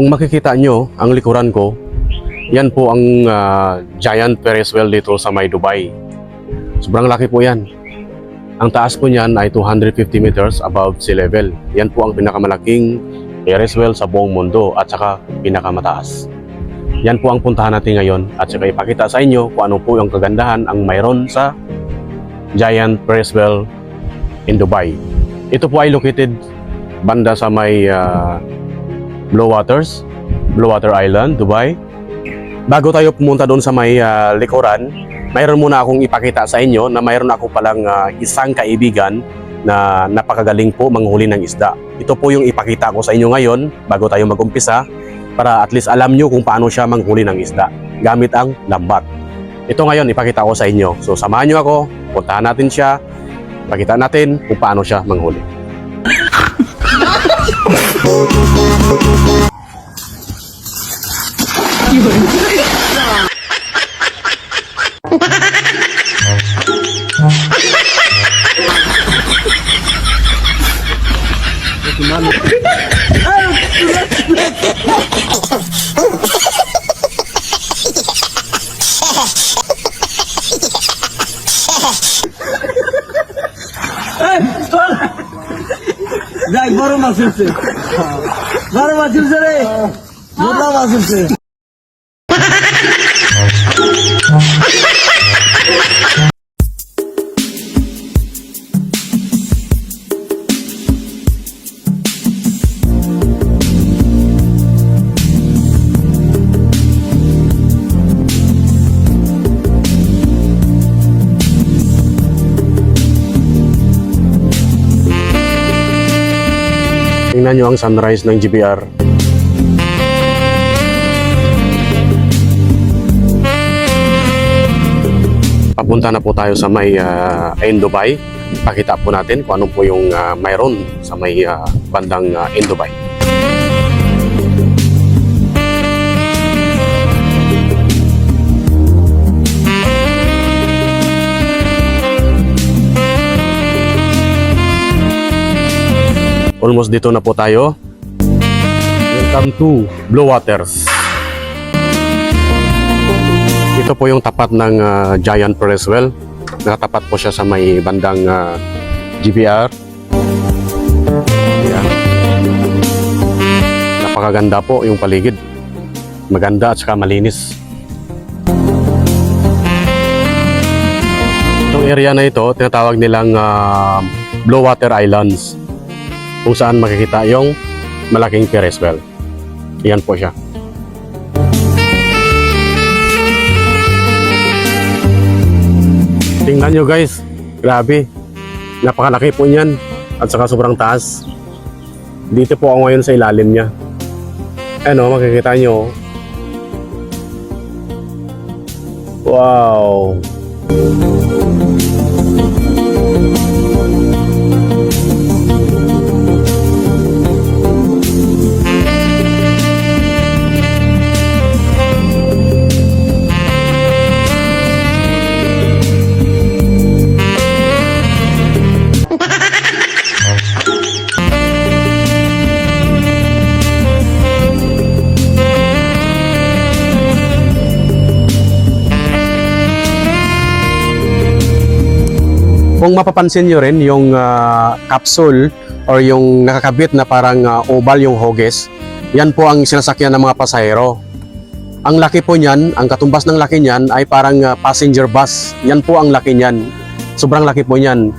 Kung makikita nyo ang likuran ko, yan po ang giant Ferris wheel dito sa may Dubai. Sobrang laki po yan. Ang taas po niyan ay 250 meters above sea level. Yan po ang pinakamalaking Ferris wheel sa buong mundo at saka pinakamataas. Yan po ang puntahan natin ngayon at saka ipakita sa inyo kung ano po yung kagandahan ang mayroon sa giant Ferris wheel in Dubai. Ito po ay located banda sa may Blue Water Island, Dubai. Bago tayo pumunta doon sa may likuran, mayroon muna akong ipakita sa inyo na mayroon ako palang isang kaibigan na napakagaling po manghuli ng isda. Ito po yung ipakita ko sa inyo ngayon bago tayo mag-umpisa para at least alam nyo kung paano siya manghuli ng isda gamit ang lambat. Ito ngayon ipakita ko sa inyo. So samahan nyo ako, puntahan natin siya, pakita natin kung paano siya manghuli. যাই বড় মাছ উঠছে রে মোটা মাছ উঠছে Tingnan nyo ang sunrise ng GBR. Papunta na po tayo sa may in Dubai. Pakita po natin kung ano po yung mayroon sa may bandang in Dubai. Almost dito na po tayo. Welcome to Blue Waters. Ito po yung tapat ng giant Ferris wheel. Nakatapat po siya sa may bandang GBR. Ayan. Napakaganda po yung paligid. Maganda at saka malinis. Itong area na ito, tinatawag nilang Blue Water Islands, kung saan makikita yung malaking Ferris wheel. Yan po siya. Tingnan nyo guys, grabe. Napakalaki po niyan at saka sobrang taas. Dito po ako ngayon sa ilalim niya. Ano, makikita nyo. Wow! Kung mapapansin nyo rin yung capsule or yung nakakabit na parang oval yung hugis, yan po ang sinasakyan ng mga pasahero. Ang laki po niyan, ang katumbas ng laki niyan ay parang passenger bus. Yan po ang laki niyan. Sobrang laki po niyan.